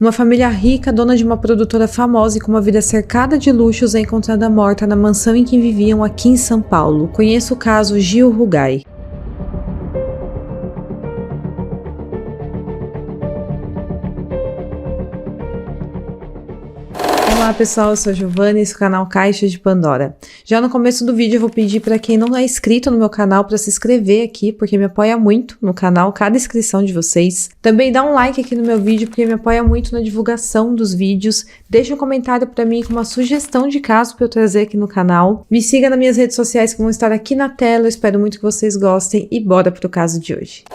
Uma família rica, dona de uma produtora famosa e com uma vida cercada de luxos, é encontrada morta na mansão em que viviam aqui em São Paulo. Conheça o caso Gil Rugai. Olá pessoal, eu sou a Giovana e esse é o canal Caixa de Pandora. Já no começo do vídeo eu vou pedir para quem não é inscrito no meu canal para se inscrever aqui, porque me apoia muito no canal, cada inscrição de vocês. Também dá um like aqui no meu vídeo, porque me apoia muito na divulgação dos vídeos. Deixa um comentário para mim com uma sugestão de caso para eu trazer aqui no canal. Me siga nas minhas redes sociais que vão estar aqui na tela, eu espero muito que vocês gostem e bora pro caso de hoje.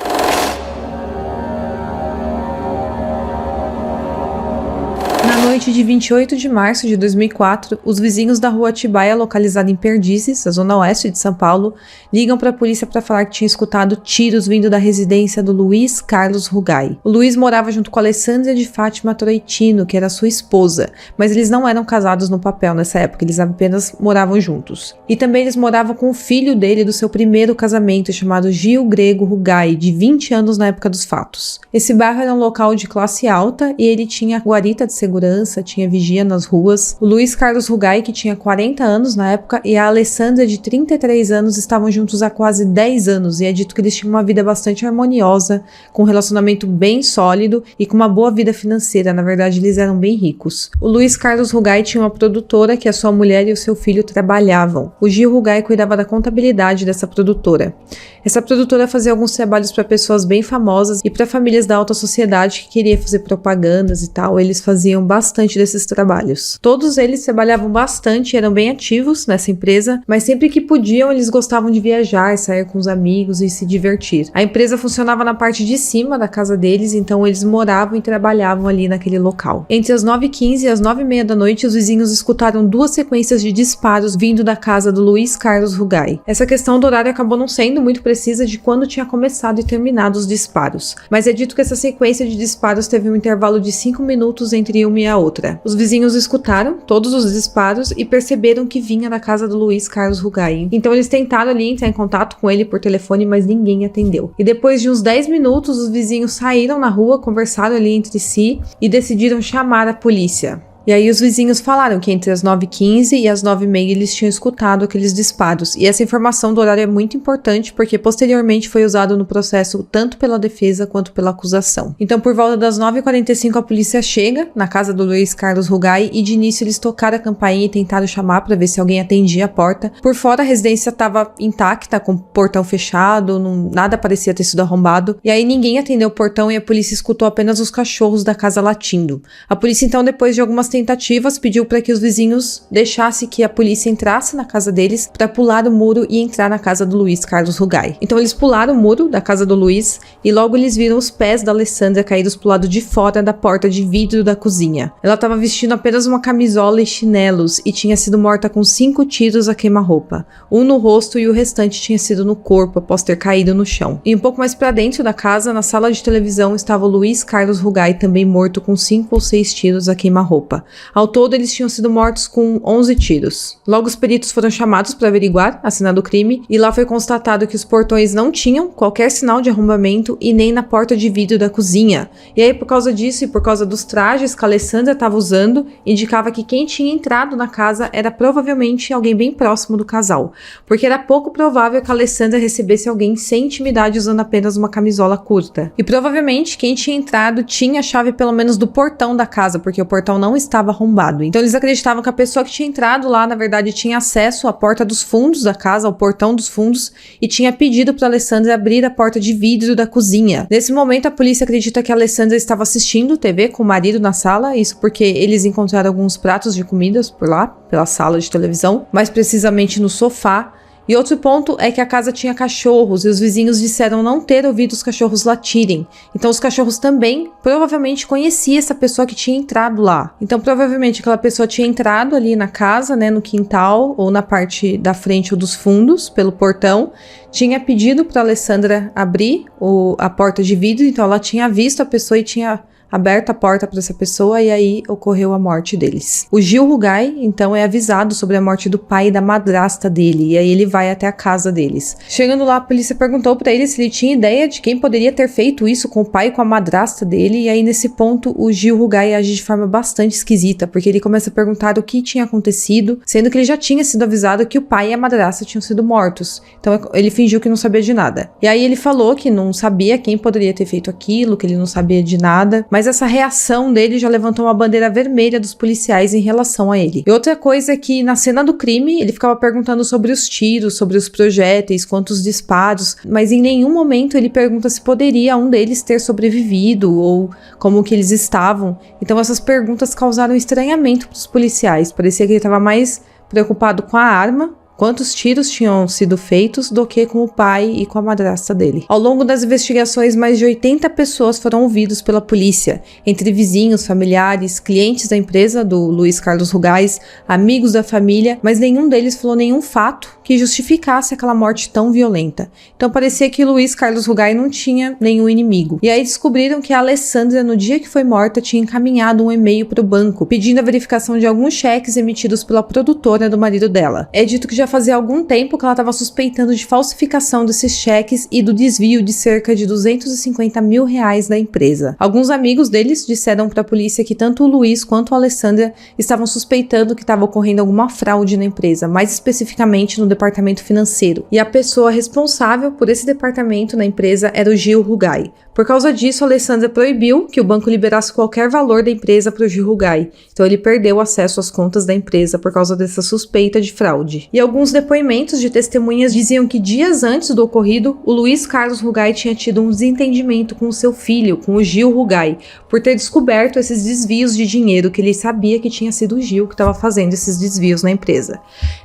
Na noite de 28 de março de 2004, os vizinhos da rua Atibaia, localizada em Perdizes, a zona oeste de São Paulo, ligam para a polícia para falar que tinham escutado tiros vindo da residência do Luiz Carlos Rugai. O Luiz morava junto com a Alessandra de Fátima Troitino, que era sua esposa, mas eles não eram casados no papel nessa época, eles apenas moravam juntos. E também eles moravam com o filho dele do seu primeiro casamento, chamado Gil Grego Rugai, de 20 anos na época dos fatos. Esse bairro era um local de classe alta e ele tinha guarita de segurança, tinha vigia nas ruas. O Luiz Carlos Rugai, que tinha 40 anos na época, e a Alessandra, de 33 anos, estavam juntos há quase 10 anos, e é dito que eles tinham uma vida bastante harmoniosa, com um relacionamento bem sólido e com uma boa vida financeira. Na verdade, eles eram bem ricos. O Luiz Carlos Rugai tinha uma produtora que a sua mulher e o seu filho trabalhavam. O Gil Rugai cuidava da contabilidade dessa produtora. Essa produtora fazia alguns trabalhos para pessoas bem famosas e para famílias da alta sociedade que queriam fazer propagandas e tal. Eles faziam bastante desses trabalhos. Todos eles trabalhavam bastante, eram bem ativos nessa empresa, mas sempre que podiam eles gostavam de viajar, sair com os amigos e se divertir. A empresa funcionava na parte de cima da casa deles, então eles moravam e trabalhavam ali naquele local. Entre as 9h15 e as 9h30 da noite, os vizinhos escutaram duas sequências de disparos vindo da casa do Luiz Carlos Rugai. Essa questão do horário acabou não sendo muito precisa de quando tinha começado e terminado os disparos, mas é dito que essa sequência de disparos teve um intervalo de 5 minutos entre uma e a outra. Os vizinhos escutaram todos os disparos e perceberam que vinha da casa do Luiz Carlos Rugai. Então eles tentaram ali entrar em contato com ele por telefone, mas ninguém atendeu. E depois de uns 10 minutos, os vizinhos saíram na rua, conversaram ali entre si e decidiram chamar a polícia. E aí os vizinhos falaram que entre as 9h15 e as 9h30 eles tinham escutado aqueles disparos. E essa informação do horário é muito importante porque posteriormente foi usado no processo tanto pela defesa quanto pela acusação. Então por volta das 9h45 a polícia chega na casa do Luiz Carlos Rugai e de início eles tocaram a campainha e tentaram chamar para ver se alguém atendia a porta. Por fora a residência estava intacta, com o portão fechado, nada parecia ter sido arrombado. E aí ninguém atendeu o portão e a polícia escutou apenas os cachorros da casa latindo. A polícia então, depois de algumas tentativas, pediu para que os vizinhos deixassem que a polícia entrasse na casa deles para pular o muro e entrar na casa do Luiz Carlos Rugai. Então eles pularam o muro da casa do Luiz e logo eles viram os pés da Alessandra caídos pro lado de fora da porta de vidro da cozinha. Ela estava vestindo apenas uma camisola e chinelos e tinha sido morta com 5 tiros a queima-roupa, um no rosto e o restante tinha sido no corpo após ter caído no chão. E um pouco mais para dentro da casa, na sala de televisão, estava o Luiz Carlos Rugai, também morto com 5 ou 6 tiros a queima-roupa. Ao todo, eles tinham sido mortos com 11 tiros. Logo, os peritos foram chamados para averiguar a cena do crime e lá foi constatado que os portões não tinham qualquer sinal de arrombamento e nem na porta de vidro da cozinha. E aí, por causa disso e por causa dos trajes que a Alessandra estava usando, indicava que quem tinha entrado na casa era provavelmente alguém bem próximo do casal, porque era pouco provável que a Alessandra recebesse alguém sem intimidade usando apenas uma camisola curta. E provavelmente quem tinha entrado tinha a chave pelo menos do portão da casa, porque o portão não estava arrombado. Então eles acreditavam que a pessoa que tinha entrado lá, na verdade, tinha acesso à porta dos fundos da casa, ao portão dos fundos, e tinha pedido para Alessandra abrir a porta de vidro da cozinha. Nesse momento, a polícia acredita que a Alessandra estava assistindo TV com o marido na sala, isso porque eles encontraram alguns pratos de comidas por lá, pela sala de televisão, mais precisamente no sofá. E outro ponto é que a casa tinha cachorros e os vizinhos disseram não ter ouvido os cachorros latirem. Então os cachorros também provavelmente conheciam essa pessoa que tinha entrado lá. Então provavelmente aquela pessoa tinha entrado ali na casa, né, no quintal ou na parte da frente ou dos fundos, pelo portão, tinha pedido para Alessandra abrir a porta de vidro, então ela tinha visto a pessoa e tinha aberto a porta para essa pessoa e aí ocorreu a morte deles. O Gil Rugai, então, é avisado sobre a morte do pai e da madrasta dele, e aí ele vai até a casa deles. Chegando lá, a polícia perguntou para ele se ele tinha ideia de quem poderia ter feito isso com o pai e com a madrasta dele, e aí nesse ponto o Gil Rugai age de forma bastante esquisita, porque ele começa a perguntar o que tinha acontecido, sendo que ele já tinha sido avisado que o pai e a madrasta tinham sido mortos. Então ele fingiu que não sabia de nada. E aí ele falou que não sabia quem poderia ter feito aquilo, que ele não sabia de nada, mas essa reação dele já levantou uma bandeira vermelha dos policiais em relação a ele. E outra coisa é que na cena do crime, ele ficava perguntando sobre os tiros, sobre os projéteis, quantos disparos, mas em nenhum momento ele pergunta se poderia um deles ter sobrevivido ou como que eles estavam. Então essas perguntas causaram estranhamento para os policiais. Parecia que ele estava mais preocupado com a arma, quantos tiros tinham sido feitos, do que com o pai e com a madrasta dele. Ao longo das investigações, mais de 80 pessoas foram ouvidas pela polícia, entre vizinhos, familiares, clientes da empresa do Luiz Carlos Rugais, amigos da família, mas nenhum deles falou nenhum fato que justificasse aquela morte tão violenta. Então parecia que Luiz Carlos Rugai não tinha nenhum inimigo. E aí descobriram que a Alessandra, no dia que foi morta, tinha encaminhado um e-mail para o banco, pedindo a verificação de alguns cheques emitidos pela produtora do marido dela. É dito que já fazia algum tempo que ela estava suspeitando de falsificação desses cheques e do desvio de cerca de R$250 mil da empresa. Alguns amigos deles disseram para a polícia que tanto o Luiz quanto a Alessandra estavam suspeitando que estava ocorrendo alguma fraude na empresa, mais especificamente no departamento financeiro. E a pessoa responsável por esse departamento na empresa era o Gil Rugai. Por causa disso, a Alessandra proibiu que o banco liberasse qualquer valor da empresa para o Gil Rugai. Então ele perdeu acesso às contas da empresa por causa dessa suspeita de fraude. E alguns depoimentos de testemunhas diziam que dias antes do ocorrido, o Luiz Carlos Rugai tinha tido um desentendimento com o seu filho, com o Gil Rugai, por ter descoberto esses desvios de dinheiro, que ele sabia que tinha sido o Gil que estava fazendo esses desvios na empresa.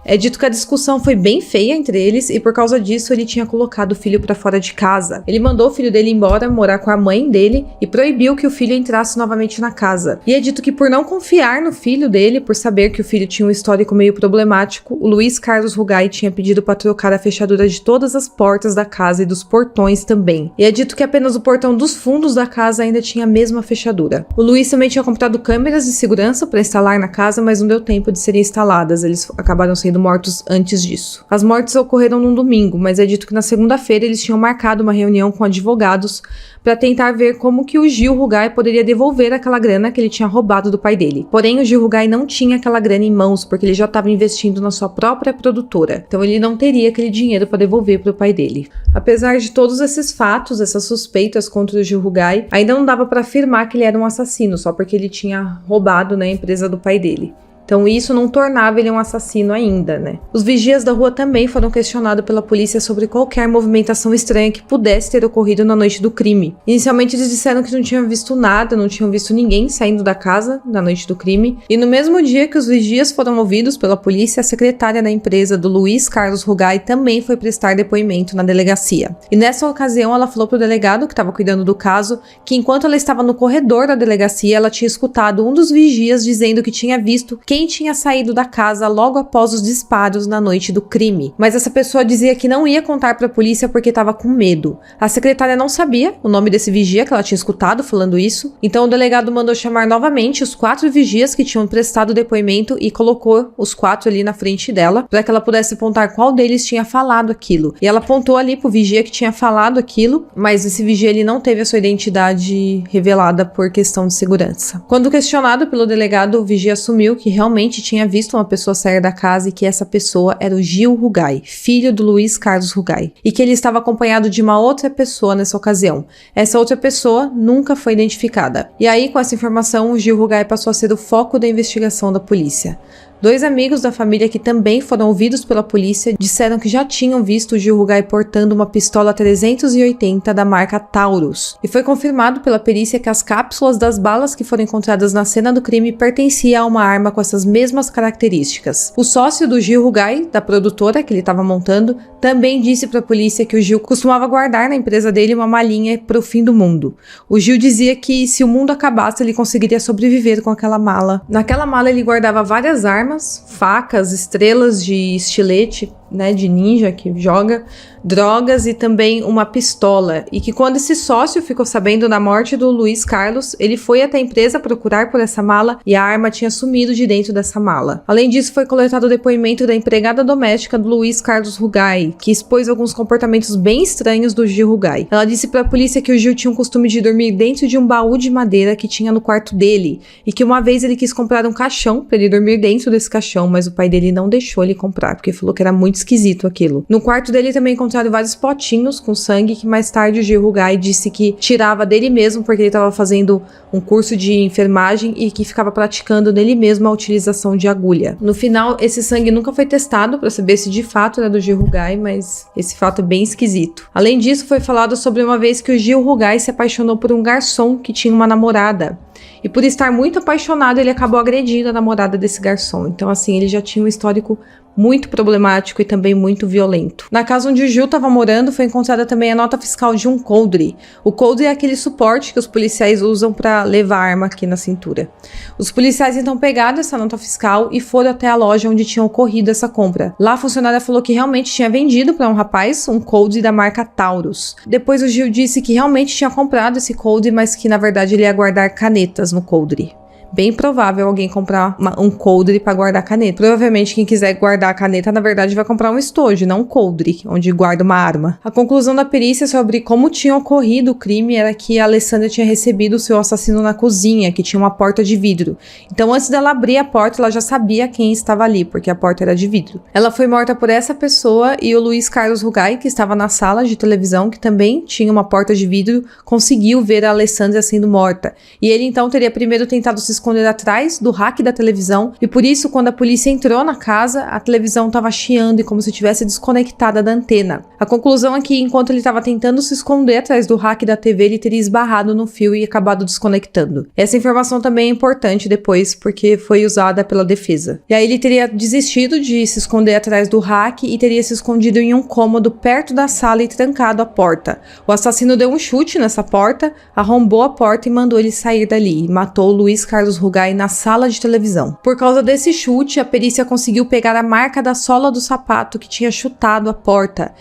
É dito que a discussão foi bem feia entre eles e por causa disso ele tinha colocado o filho para fora de casa. Ele mandou o filho dele embora morar com a mãe dele e proibiu que o filho entrasse novamente na casa. E é dito que por não confiar no filho dele, por saber que o filho tinha um histórico meio problemático, o Luiz Carlos Rugai tinha pedido para trocar a fechadura de todas as portas da casa e dos portões também. E é dito que apenas o portão dos fundos da casa ainda tinha a mesma fechadura. O Luiz também tinha comprado câmeras de segurança para instalar na casa, mas não deu tempo de serem instaladas, eles acabaram sendo mortos antes disso. As mortes ocorreram num domingo, mas é dito que na segunda-feira eles tinham marcado uma reunião com advogados para tentar ver como que o Gil Rugai poderia devolver aquela grana que ele tinha roubado do pai dele. Porém, o Gil Rugai não tinha aquela grana em mãos, porque ele já estava investindo na sua própria produtora. Então ele não teria aquele dinheiro para devolver para o pai dele. Apesar de todos esses fatos, essas suspeitas contra o Gil Rugai, ainda não dava para afirmar que ele era um assassino, só porque ele tinha roubado, né, a empresa do pai dele. Então isso não tornava ele um assassino ainda, né? Os vigias da rua também foram questionados pela polícia sobre qualquer movimentação estranha que pudesse ter ocorrido na noite do crime. Inicialmente eles disseram que não tinham visto nada, não tinham visto ninguém saindo da casa na noite do crime. E no mesmo dia que os vigias foram ouvidos pela polícia, a secretária da empresa do Luiz Carlos Rugai também foi prestar depoimento na delegacia. E nessa ocasião ela falou pro delegado que estava cuidando do caso que enquanto ela estava no corredor da delegacia, ela tinha escutado um dos vigias dizendo que tinha visto quem tinha saído da casa logo após os disparos na noite do crime. Mas essa pessoa dizia que não ia contar para a polícia porque estava com medo. A secretária não sabia o nome desse vigia que ela tinha escutado falando isso, então o delegado mandou chamar novamente os 4 vigias que tinham prestado depoimento e colocou os 4 ali na frente dela para que ela pudesse apontar qual deles tinha falado aquilo. E ela apontou ali pro vigia que tinha falado aquilo, mas esse vigia ele não teve a sua identidade revelada por questão de segurança. Quando questionado pelo delegado, o vigia assumiu que realmente tinha visto uma pessoa sair da casa e que essa pessoa era o Gil Rugai, filho do Luiz Carlos Rugai, e que ele estava acompanhado de uma outra pessoa nessa ocasião. Essa outra pessoa nunca foi identificada. E aí, com essa informação, o Gil Rugai passou a ser o foco da investigação da polícia. 2 amigos da família que também foram ouvidos pela polícia disseram que já tinham visto o Gil Rugai portando uma pistola 380 da marca Taurus. E foi confirmado pela perícia que as cápsulas das balas que foram encontradas na cena do crime pertenciam a uma arma com essas mesmas características. O sócio do Gil Rugai, da produtora que ele estava montando, também disse para a polícia que o Gil costumava guardar na empresa dele uma malinha para o fim do mundo. O Gil dizia que se o mundo acabasse ele conseguiria sobreviver com aquela mala. Naquela mala ele guardava várias armas, facas, estrelas de estilete, né, de ninja que joga, drogas e também uma pistola. E que quando esse sócio ficou sabendo da morte do Luiz Carlos, ele foi até a empresa procurar por essa mala e a arma tinha sumido de dentro dessa mala. Além disso, foi coletado o depoimento da empregada doméstica do Luiz Carlos Rugai, que expôs alguns comportamentos bem estranhos do Gil Rugai. Ela disse para a polícia que o Gil tinha o costume de dormir dentro de um baú de madeira que tinha no quarto dele e que uma vez ele quis comprar um caixão para ele dormir dentro desse caixão, mas o pai dele não deixou ele comprar, porque falou que era muito esquisito aquilo. No quarto dele também encontraram vários potinhos com sangue que mais tarde o Gil Rugai disse que tirava dele mesmo porque ele estava fazendo um curso de enfermagem e que ficava praticando nele mesmo a utilização de agulha. No final, esse sangue nunca foi testado para saber se de fato era do Gil Rugai, mas esse fato é bem esquisito. Além disso, foi falado sobre uma vez que o Gil Rugai se apaixonou por um garçom que tinha uma namorada. E por estar muito apaixonado, ele acabou agredindo a namorada desse garçom. Então, assim, ele já tinha um histórico muito problemático e também muito violento. Na casa onde o Gil estava morando, foi encontrada também a nota fiscal de um coldre. O coldre é aquele suporte que os policiais usam para levar a arma aqui na cintura. Os policiais então pegaram essa nota fiscal e foram até a loja onde tinha ocorrido essa compra. Lá a funcionária falou que realmente tinha vendido para um rapaz um coldre da marca Taurus. Depois o Gil disse que realmente tinha comprado esse coldre, mas que na verdade ele ia guardar canetas no coldre. Bem provável alguém comprar um coldre para guardar caneta. Provavelmente quem quiser guardar a caneta, na verdade, vai comprar um estojo, não um coldre, onde guarda uma arma. A conclusão da perícia sobre como tinha ocorrido o crime era que a Alessandra tinha recebido o seu assassino na cozinha, que tinha uma porta de vidro. Então, antes dela abrir a porta, ela já sabia quem estava ali, porque a porta era de vidro. Ela foi morta por essa pessoa e o Luiz Carlos Rugai, que estava na sala de televisão, que também tinha uma porta de vidro, conseguiu ver a Alessandra sendo morta. E ele, então, teria primeiro tentado se esconder atrás do rack da televisão e por isso quando a polícia entrou na casa, a televisão estava chiando e como se tivesse desconectada da antena. A conclusão é que enquanto ele estava tentando se esconder atrás do rack da TV, ele teria esbarrado no fio e acabado desconectando. Essa informação também é importante depois porque foi usada pela defesa. E aí ele teria desistido de se esconder atrás do rack e teria se escondido em um cômodo perto da sala e trancado a porta. O assassino deu um chute nessa porta, arrombou a porta e mandou ele sair dali e matou o Luiz Carlos Rugai na sala de televisão. Por causa desse chute, a perícia conseguiu pegar a marca da sola do sapato que tinha chutado a porta.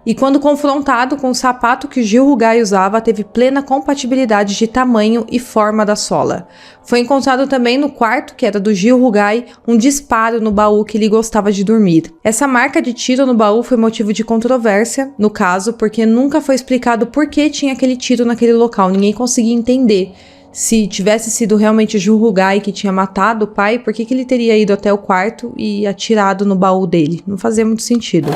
E quando confrontado com o sapato que o Gil Rugai usava, teve plena compatibilidade de tamanho e forma da sola. Foi encontrado também no quarto, que era do Gil Rugai, um disparo no baú que ele gostava de dormir. Essa marca de tiro no baú foi motivo de controvérsia, no caso, porque nunca foi explicado por que tinha aquele tiro naquele local, ninguém conseguia entender. Se tivesse sido realmente o Gil Rugai que tinha matado o pai, por que ele teria ido até o quarto e atirado no baú dele? Não fazia muito sentido.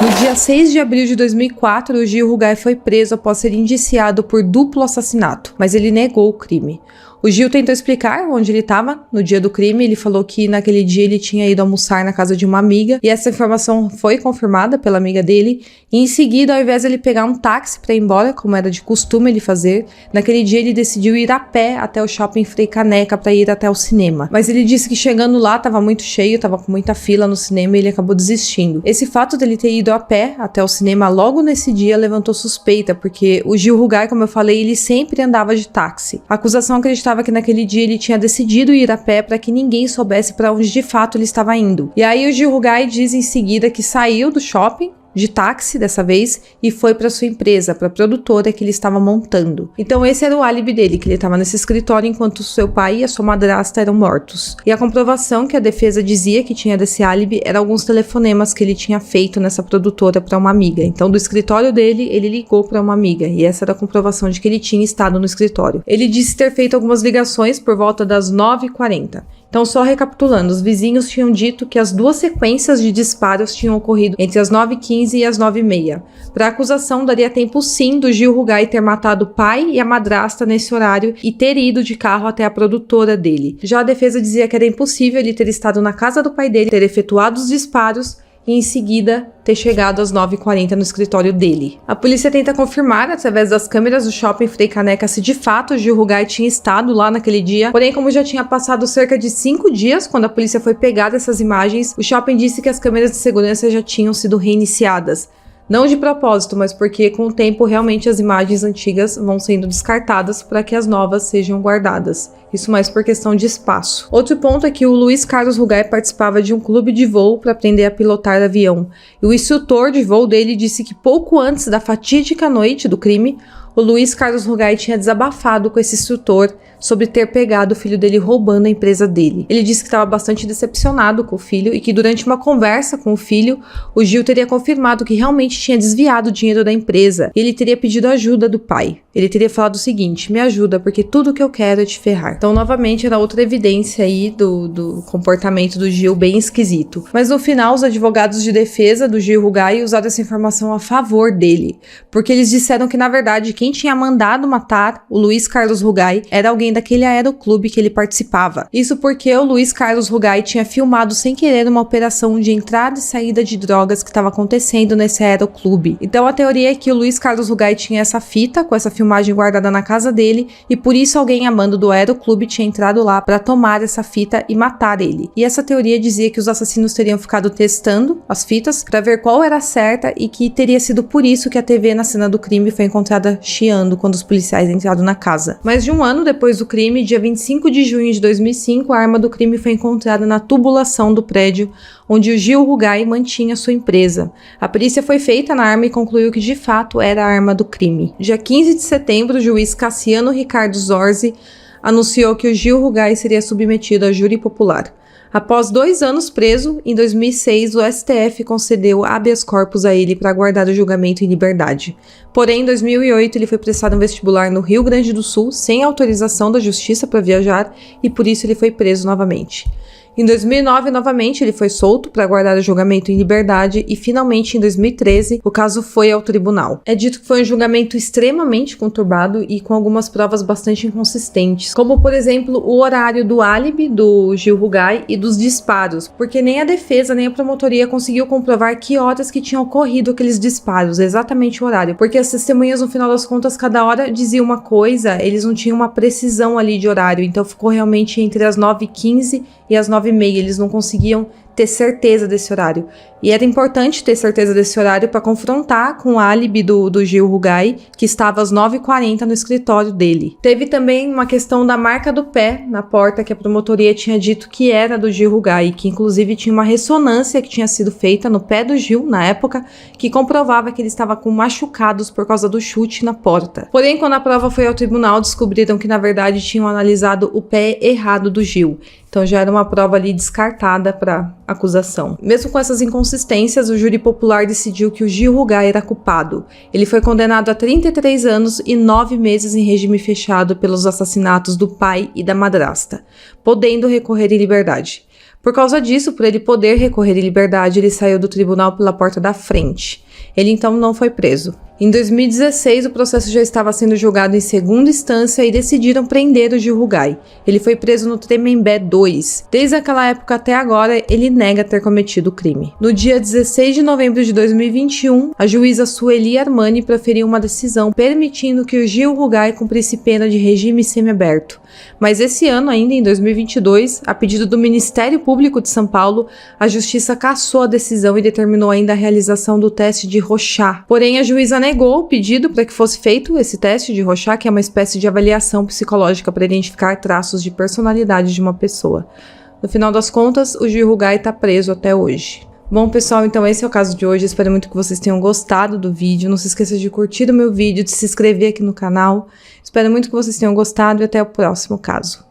No dia 6 de abril de 2004, o Gil Rugai foi preso após ser indiciado por duplo assassinato, mas ele negou o crime. O Gil tentou explicar onde ele estava no dia do crime. Ele falou que naquele dia ele tinha ido almoçar na casa de uma amiga e essa informação foi confirmada pela amiga dele. E em seguida, ao invés de ele pegar um táxi para ir embora, como era de costume ele fazer, naquele dia ele decidiu ir a pé até o shopping Frei Caneca para ir até o cinema. Mas ele disse que chegando lá estava muito cheio, estava com muita fila no cinema e ele acabou desistindo. Esse fato dele ter ido a pé até o cinema logo nesse dia levantou suspeita, porque o Gil Rugai, como eu falei, ele sempre andava de táxi. A acusação acreditava que naquele dia ele tinha decidido ir a pé para que ninguém soubesse para onde de fato ele estava indo. E aí o Gil Rugai diz em seguida que saiu do shopping de táxi dessa vez e foi para sua empresa, para a produtora que ele estava montando. Então esse era o álibi dele, que ele estava nesse escritório enquanto seu pai e a sua madrasta eram mortos. E a comprovação que a defesa dizia que tinha desse álibi era alguns telefonemas que ele tinha feito nessa produtora para uma amiga. Então do escritório dele, ele ligou para uma amiga e essa era a comprovação de que ele tinha estado no escritório. Ele disse ter feito algumas ligações por volta das 9h40. Então, só recapitulando, os vizinhos tinham dito que as duas sequências de disparos tinham ocorrido entre as 9h15 e as 9h30. Para a acusação, daria tempo sim do Gil Rugai ter matado o pai e a madrasta nesse horário e ter ido de carro até a produtora dele. Já a defesa dizia que era impossível ele ter estado na casa do pai dele, ter efetuado os disparos e em seguida ter chegado às 9h40 no escritório dele. A polícia tenta confirmar através das câmeras do shopping Frei Caneca se de fato o Gil Rugai tinha estado lá naquele dia, porém como já tinha passado cerca de 5 dias quando a polícia foi pegar essas imagens, o shopping disse que as câmeras de segurança já tinham sido reiniciadas. Não de propósito, mas porque com o tempo realmente as imagens antigas vão sendo descartadas para que as novas sejam guardadas. Isso mais por questão de espaço. Outro ponto é que o Luiz Carlos Rugai participava de um clube de voo para aprender a pilotar avião. E o instrutor de voo dele disse que pouco antes da fatídica noite do crime, o Luiz Carlos Rugai tinha desabafado com esse instrutor sobre ter pegado o filho dele roubando a empresa dele. Ele disse que estava bastante decepcionado com o filho e que durante uma conversa com o filho, o Gil teria confirmado que realmente tinha desviado o dinheiro da empresa e ele teria pedido ajuda do pai. Ele teria falado o seguinte: me ajuda porque tudo que eu quero é te ferrar. Então, novamente, era outra evidência aí do comportamento do Gil bem esquisito. Mas no final, os advogados de defesa do Gil Rugai usaram essa informação a favor dele, porque eles disseram que, na verdade, quem tinha mandado matar o Luiz Carlos Rugai era alguém daquele aeroclube que ele participava. Isso porque o Luiz Carlos Rugai tinha filmado sem querer uma operação de entrada e saída de drogas que estava acontecendo nesse aeroclube. Então a teoria é que o Luiz Carlos Rugai tinha essa fita com essa filmagem guardada na casa dele e por isso alguém a mando do aeroclube tinha entrado lá para tomar essa fita e matar ele. E essa teoria dizia que os assassinos teriam ficado testando as fitas para ver qual era a certa e que teria sido por isso que a TV na cena do crime foi encontrada chiando quando os policiais entraram na casa. Mais de um ano depois do crime, dia 25 de junho de 2005, a arma do crime foi encontrada na tubulação do prédio onde o Gil Rugai mantinha sua empresa. A perícia foi feita na arma e concluiu que de fato era a arma do crime. Dia 15 de setembro, o juiz Cassiano Ricardo Zorzi anunciou que o Gil Rugai seria submetido a júri popular. Após 2 anos preso, em 2006, o STF concedeu habeas corpus a ele para aguardar o julgamento em liberdade. Porém, em 2008, ele foi prestado um vestibular no Rio Grande do Sul, sem autorização da justiça para viajar, e por isso ele foi preso novamente. Em 2009, novamente, ele foi solto para aguardar o julgamento em liberdade e, finalmente, em 2013, o caso foi ao tribunal. É dito que foi um julgamento extremamente conturbado e com algumas provas bastante inconsistentes, como, por exemplo, o horário do álibi do Gil Rugai e dos disparos, porque nem a defesa nem a promotoria conseguiu comprovar que horas que tinham ocorrido aqueles disparos, exatamente o horário, porque as testemunhas, no final das contas, cada hora diziam uma coisa, eles não tinham uma precisão ali de horário, então ficou realmente entre as 9h15 e as 9h30, eles não conseguiam ter certeza desse horário. E era importante ter certeza desse horário para confrontar com o álibi do Gil Rugai, que estava às 9h40 no escritório dele. Teve também uma questão da marca do pé na porta que a promotoria tinha dito que era do Gil Rugai, que inclusive tinha uma ressonância que tinha sido feita no pé do Gil na época, que comprovava que ele estava com machucados por causa do chute na porta. Porém, quando a prova foi ao tribunal, descobriram que na verdade tinham analisado o pé errado do Gil. Então já era uma prova ali descartada para acusação. Mesmo com essas inconsistências, o júri popular decidiu que o Gil Rugai era culpado. Ele foi condenado a 33 anos e 9 meses em regime fechado pelos assassinatos do pai e da madrasta, podendo recorrer em liberdade. Por causa disso, por ele poder recorrer em liberdade, ele saiu do tribunal pela porta da frente. Ele então não foi preso. Em 2016, o processo já estava sendo julgado em segunda instância e decidiram prender o Gil Rugai. Ele foi preso no Tremembé 2. Desde aquela época até agora, ele nega ter cometido o crime. No dia 16 de novembro de 2021, a juíza Sueli Armani proferiu uma decisão permitindo que o Gil Rugai cumprisse pena de regime semiaberto. Mas esse ano, ainda em 2022, a pedido do Ministério Público de São Paulo, a Justiça cassou a decisão e determinou ainda a realização do teste de Rorschach. Porém, a juíza negou o pedido para que fosse feito esse teste de Rorschach, que é uma espécie de avaliação psicológica para identificar traços de personalidade de uma pessoa. No final das contas, o Gil Rugai está preso até hoje. Bom, pessoal, então esse é o caso de hoje. Espero muito que vocês tenham gostado do vídeo. Não se esqueça de curtir o meu vídeo, de se inscrever aqui no canal. Espero muito que vocês tenham gostado e até o próximo caso.